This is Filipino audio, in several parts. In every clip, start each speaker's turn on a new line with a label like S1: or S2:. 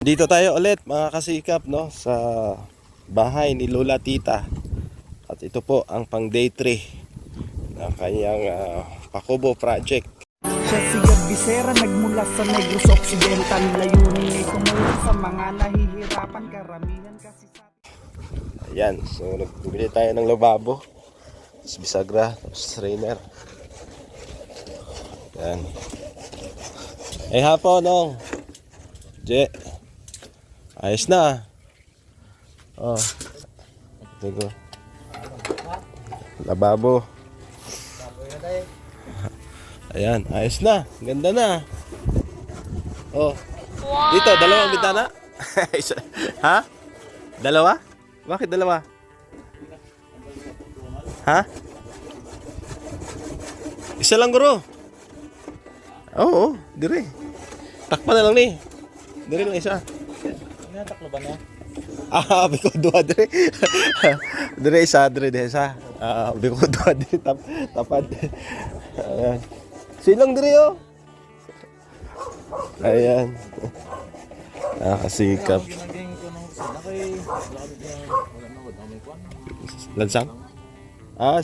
S1: Dito tayo ulit mga kasikap, no, sa bahay ni Lola Tita. At ito po ang pang day 3 ng kanyang Pakubo project.
S2: Siya si Gagbisera, nagmula sa Negros Occidental. Layunin ay tumulong sa mga nahihirapan, karamihan kasi sa...
S1: Ayan, so nagbili tayo ng lababo, tapos bisagra, tapos trainer. Ayan. Ay hapon, no? Je. Ayos na. Oh. Ito. Lababo. Ayan, ayos na. Ganda na. Oh. Wow. Dito, dalawang bintana. Ha? Dalawa? Bakit dalawa? Ha? Isa lang guro. Oo, dire. Takpan na lang ni. Dire lang isa.
S3: Taklo ba niya?
S1: Biko dua dire. Dire isa, dire isa. Biko dua dire tapad. Ayan. Silang dire oh. Ayan. Kasikap. Lansang?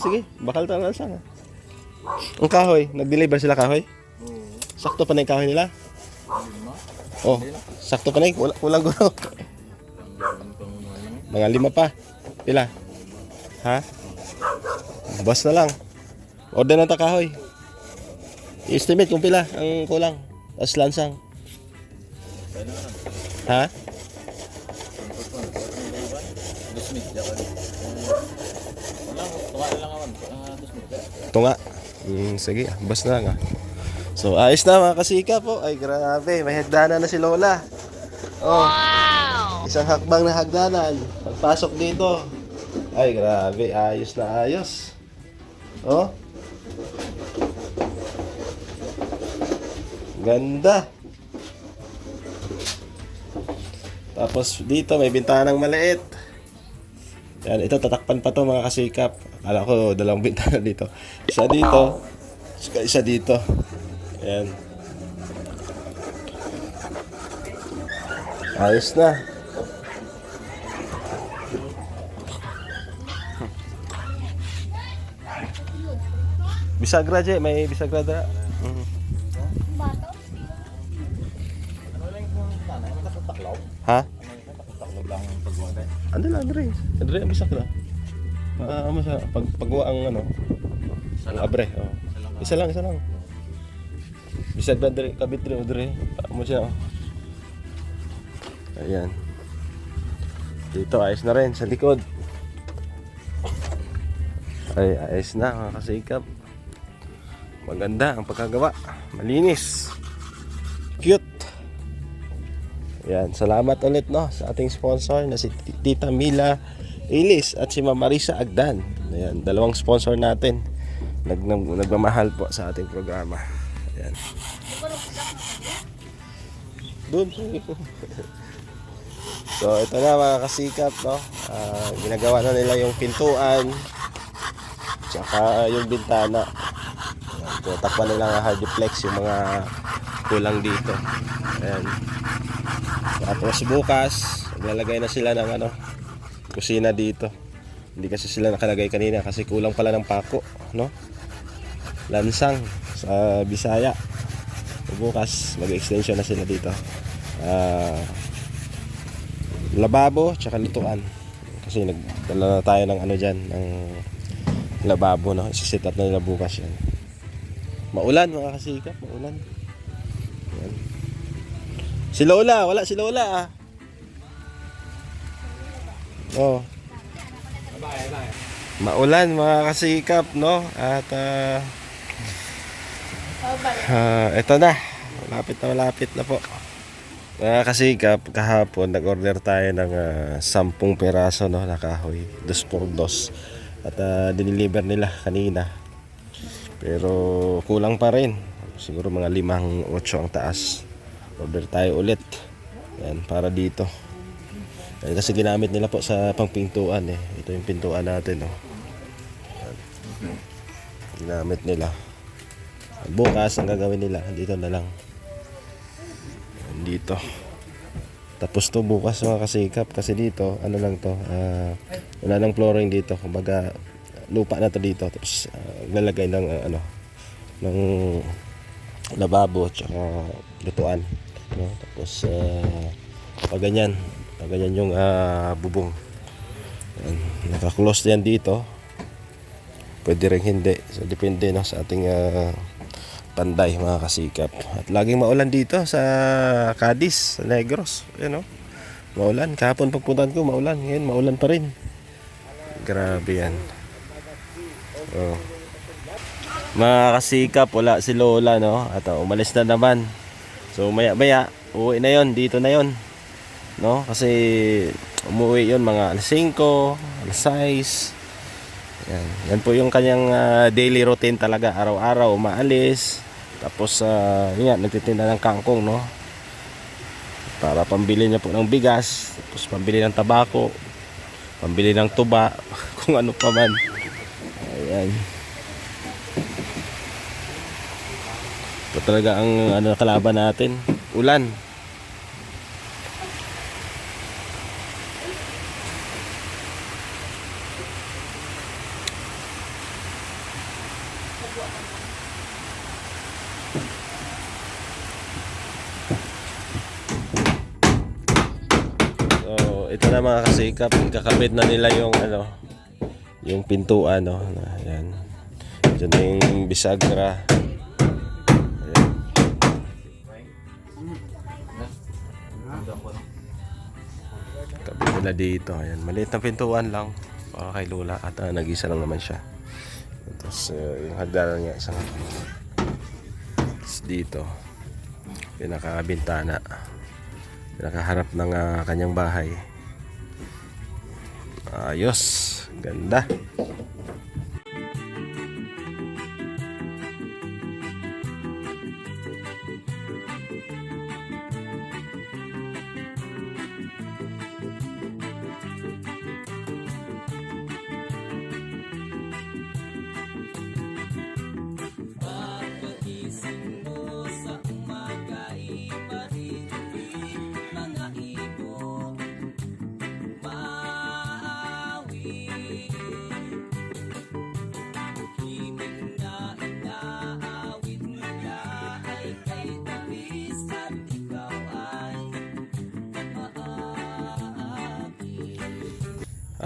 S1: Sige. Bakal tayo lansang. Ang kahoy. Nag-deliver sila kahoy? Sakto pa na yung kahoy nila? Oh, sakto pa na yung kulang guro. Mga 5 pa. Pila? Ha? Bas na lang. Order na ta kahoy. I-estimate kung pila ang kulang. As lansang. Ha? Tunga. Sige, bas na lang. So, ayos na mga kasikap po. Ay, grabe. May hagdanan na si Lola. Oh, wow! Isang hakbang na hagdanan. Pagpasok dito. Ay, grabe. Ayos na ayos. Oh. Ganda. Tapos dito may bintanang maliit. Yan, ito tatakpan pa to mga kasikap. Akala ko dalawang bintana dito. Isa dito. Isa dito. Ayan. Ayos na. Bisagra je, may bisagra da. Ha? Ano lang, Andre? Andre ang bisagra. Paggawa ang ano? Abre, oh. Isa lang. Bisag na dre, kabit dre. Mo siya. Ayan. Dito ayos na rin sa likod. Ay, ayos na mga kasikap. Maganda ang pagkagawa. Malinis. Cute. Ayan, salamat ulit no sa ating sponsor na si Tita Mila Ilis at si Mama Marisa Agdan. Ayan, dalawang sponsor natin. Nagmamahal po sa ating programa. Ayan. Doon. So ito na mga kasikap, no? Ginagawa na nila yung pintuan tsaka yung bintana. Takpan nila ng hardiplex yung mga kulang dito. Ayan. Tapos bukas maglalagay na sila ng kusina dito. Hindi kasi sila nakalagay kanina kasi kulang pala ng pako, no? Lansang sa Bisaya. Bukas mag-extension na sila dito. Lababo tsaka lutuan. Kasi nagdala na tayo ng dyan, ng lababo, no? Isisit up na nila bukas yan. Maulan mga kasikap, maulan. Yan. Si Lola, wala si Lola Oh. Maulan mga kasikap, no? At ito na. Malapit na po. Mga kasikap, kahapon nag-order tayo ng 10 peraso, no, na kahoy. 2x2. At diniliver nila kanina. Pero kulang pa rin. Siguro mga 5-8 ang taas. Order tayo ulit. Yan, para dito. Yan, kasi ginamit nila po sa pangpintuan eh. Ito yung pintuan natin, no. Yan. Ginamit nila. Bukas ang gagawin nila dito na lang. Dito Tapos to bukas mga kasikap kasi dito ano lang to, wala nang flooring dito, kumbaga lupa na to dito. Tapos lalagay ng ano ng lababo at lutuan, no? Tapos pag ganyan yung bubong. Yan, naka-close yan dito. Pwede rin hindi. So depende no sa ating panday mga kasikap. At laging maulan dito sa Cadiz, sa Negros. Yan, no? Maulan. Kahapon pagpuntahan ko maulan. Ngayon maulan pa rin. Grabe yan. Oh. Mga kasikap, wala si Lola, no? At umalis na naman. So maya-maya, uwi na yon, dito na yon, no? Kasi umuwi yon mga alas 5, alas 6. Yan po yung kanyang daily routine talaga. Araw-araw umaalis. Tapos yun nga, nagtitinda ng kangkong, no? Para pambili niya po ng bigas. Tapos pambili ng tabako. Pambili ng tuba. Kung ano pa man. Ayan. Ito talaga ang kalaban natin. Ulan. So, ito na mga kasikap, kakabit na nila yung yung pintuan, no. Ayan. Diyan na yung bisagra. Ayan. Kabit nila dito. Ayan. Maliit na pintuan lang para kay Lola at nag-isa lang naman siya. Tapos yung hagdanan niya isang dito pinakabintana, pinakaharap ng kanyang bahay. Ayos, ganda.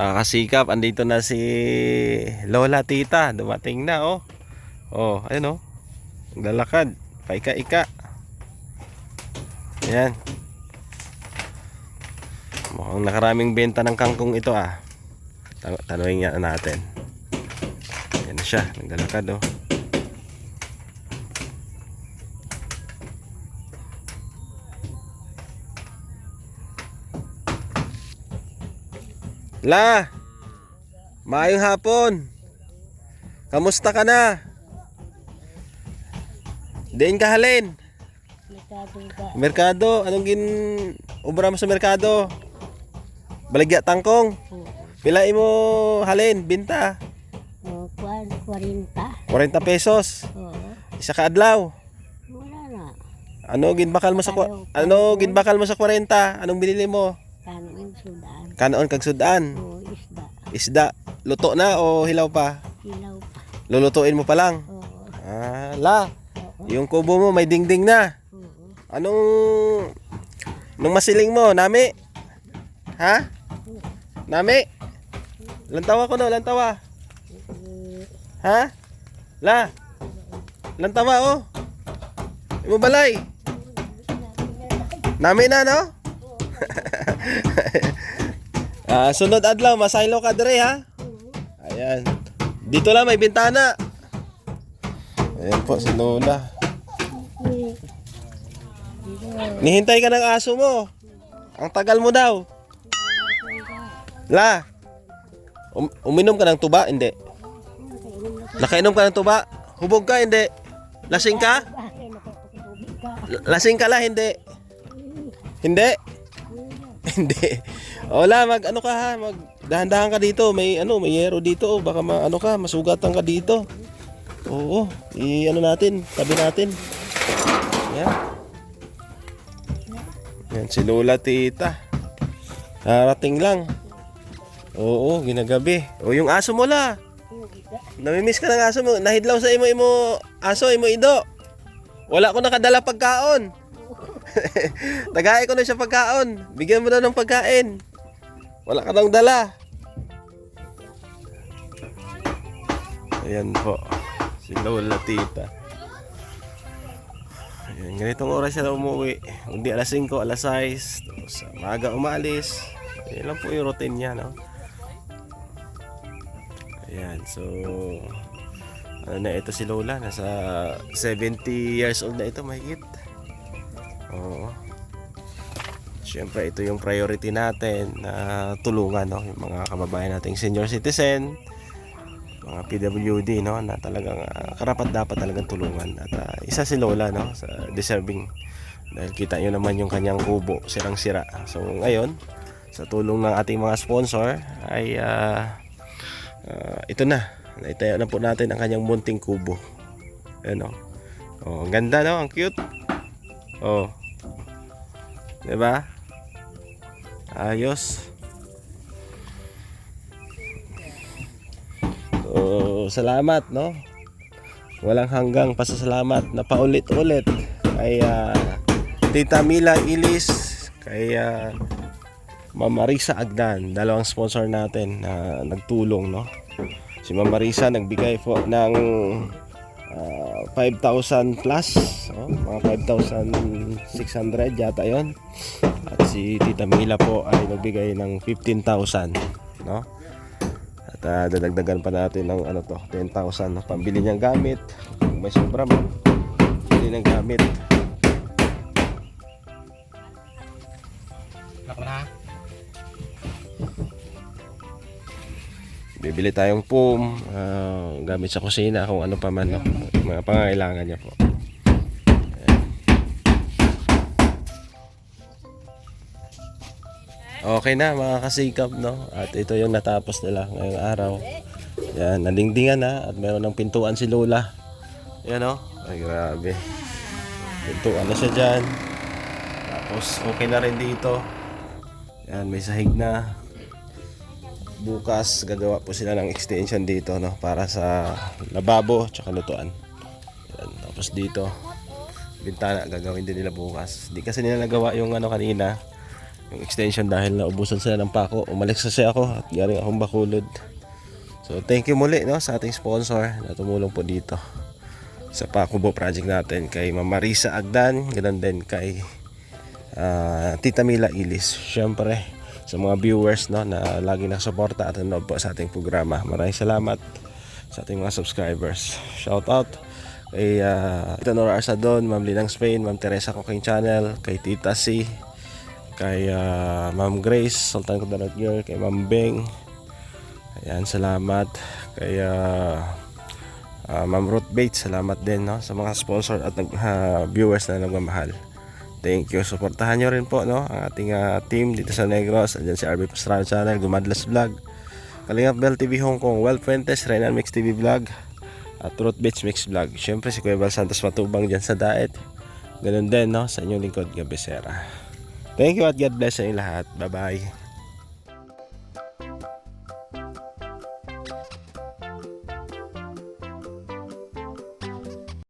S1: Kasikap, andito na si Lola Tita, dumating na, oh. Oh, ayun, oh. Naglalakad, paika-ika. Ayan. Mukhang nakaraming benta ng kangkong ito, ah. Tanungin nga natin. Ayan na siya, naglalakad, oh. La, maayong hapon. Kamusta ka na? Diin ka halin? Merkado. Anong obra mo sa merkado? Baligya tangkong? Pila mo halin? Binta?
S4: 40.
S1: 40 pesos.
S4: Oo.
S1: Isa ka adlaw.
S4: Wala na.
S1: Ano ginbakal mo sa 40? Anong binili mo?
S4: Kanon sudan.
S1: Kanon kag sudan.
S4: Oo, isda.
S1: Isda. Luto na o hilaw pa?
S4: Ilaw pa.
S1: Lulutuin mo pa lang?
S4: Oo.
S1: La. Yung kubo mo may dingding na.
S4: Oo.
S1: Nung masiling mo, nami? Ha? Nami? Lantawa ko no, lantawa. Ha? La? Lantawa, oh. Imo balay? Nami na, no? Sunod adlaw, masaylo ka dire, ha? Ayan. Dito lang, may bintana. Ayan po, si Lola. Nihintay ka ng aso mo. Ang tagal mo daw. La, uminom ka ng tuba? Hindi. Nakainom ka ng tuba? Hubog ka? Hindi. Lasing ka? Lasing ka la? Hindi. Hindi? Hindi. Wala, ano ka ha? Dahan-dahan ka dito. May yero dito. Baka masugatan ka dito. Oo. Natin, tabi natin. Yan. Yan, si Lola Tita. Narating lang. Oo, ginagabi. O yung aso mo la. Namimiss ka ng aso mo. Nahidlaw sa imo aso, imo ido. Wala ko nakadala pagkaon. Tagay ko na siya pagkaon. Bigyan mo na ng pagkain. Wala ka nang dala. Ayan po. Si Lola Tita. Ayan, ganitong oras siya na umuwi. Hindi alas 5, alas 6. Tapos maaga umalis. Ayan lang po yung routine niya, no? Ayan, so ano na ito si Lola, nasa 70 years old na ito, mahigit. Oo. Siyempre ito yung priority natin na tulungan, no? Yung mga kababayan nating senior citizen, mga PWD, no? Na talagang karapat dapat talagang tulungan. At isa si Lola, no? Sa deserving. Dahil kita nyo naman yung kanyang kubo, sirang-sira. So ngayon, sa tulong ng ating mga sponsor ay ito na. Naitayo na po natin ang kanyang munting kubo. Ayan, oh, ang ganda, no? Ang cute. Oh. 'Di ba? Ayos. So, salamat, no? Walang hanggang pasasalamat na paulit-ulit kay Tita Mila Ilis, kay Ma'am Marisa Agdan, dalawang sponsor natin na nagtulong, no? Si Ma'am Marisa nagbigay po ng 5,000 plus, mga 5,600 yata yon. At si Tita Mila po ay nagbigay ng 15,000, no? At dadagdagan pa natin ng 10,000 na pambili niyang gamit. Kung may sobra mo, pili ng gamit. Bibili tayong foam, gamit sa kusina, kung ano pa man, no? Mga pangangailangan niya po. Ayan. Okay na mga kasikap, no? At ito yung natapos nila ngayong araw. Yan, nalingdingan na at meron ng pintuan si Lola. Yan, no? Ay grabe. Pintuan na siya dyan. Tapos okay na rin dito. Yan, may sahig na. Bukas gagawa po sila ng extension dito, no, para sa lababo tsaka lutuan. Yan. Tapos dito bintana gagawin din nila bukas. Di kasi nila nagawa yung kanina, yung extension dahil naubusan sila ng pako. Umalis kasi ako at galing akong Bacolod. So thank you muli, no, sa ating sponsor na tumulong po dito sa Pakubo project natin, kay Ma'am Marisa Agdan, ganoon din kay Tita Mila Ilis. Syempre sa mga viewers, no, na lagi nakasuporta at nanonood po sa ating programa. Maraming salamat sa ating mga subscribers. Shout out kay Tita Nora Arsadon, Ma'am Linang Spain, Ma'am Teresa Cooking Channel, kay Tita C, kay Ma'am Grace Sultan Kudarat Girl, kay Ma'am Beng. Ayan, salamat kay Ma'am Ruth Bates. Salamat din, no, sa mga sponsor at viewers na nagmamahal. Thank you. Suportahan nyo rin po, no, ang ating team dito sa Negros. Andyan si RB Pastrana Channel, Gumadlas Vlog, Kalingap Bell TV Hong Kong, Well Fuentes, Renan Mix TV Vlog, at Ruth Beach Mix Vlog. Siyempre si Kuya Val Santos Matubang dyan sa Daet. Ganun din, no, sa inyong lingkod Gabisera. Thank you at God bless sa inyo lahat. Bye bye.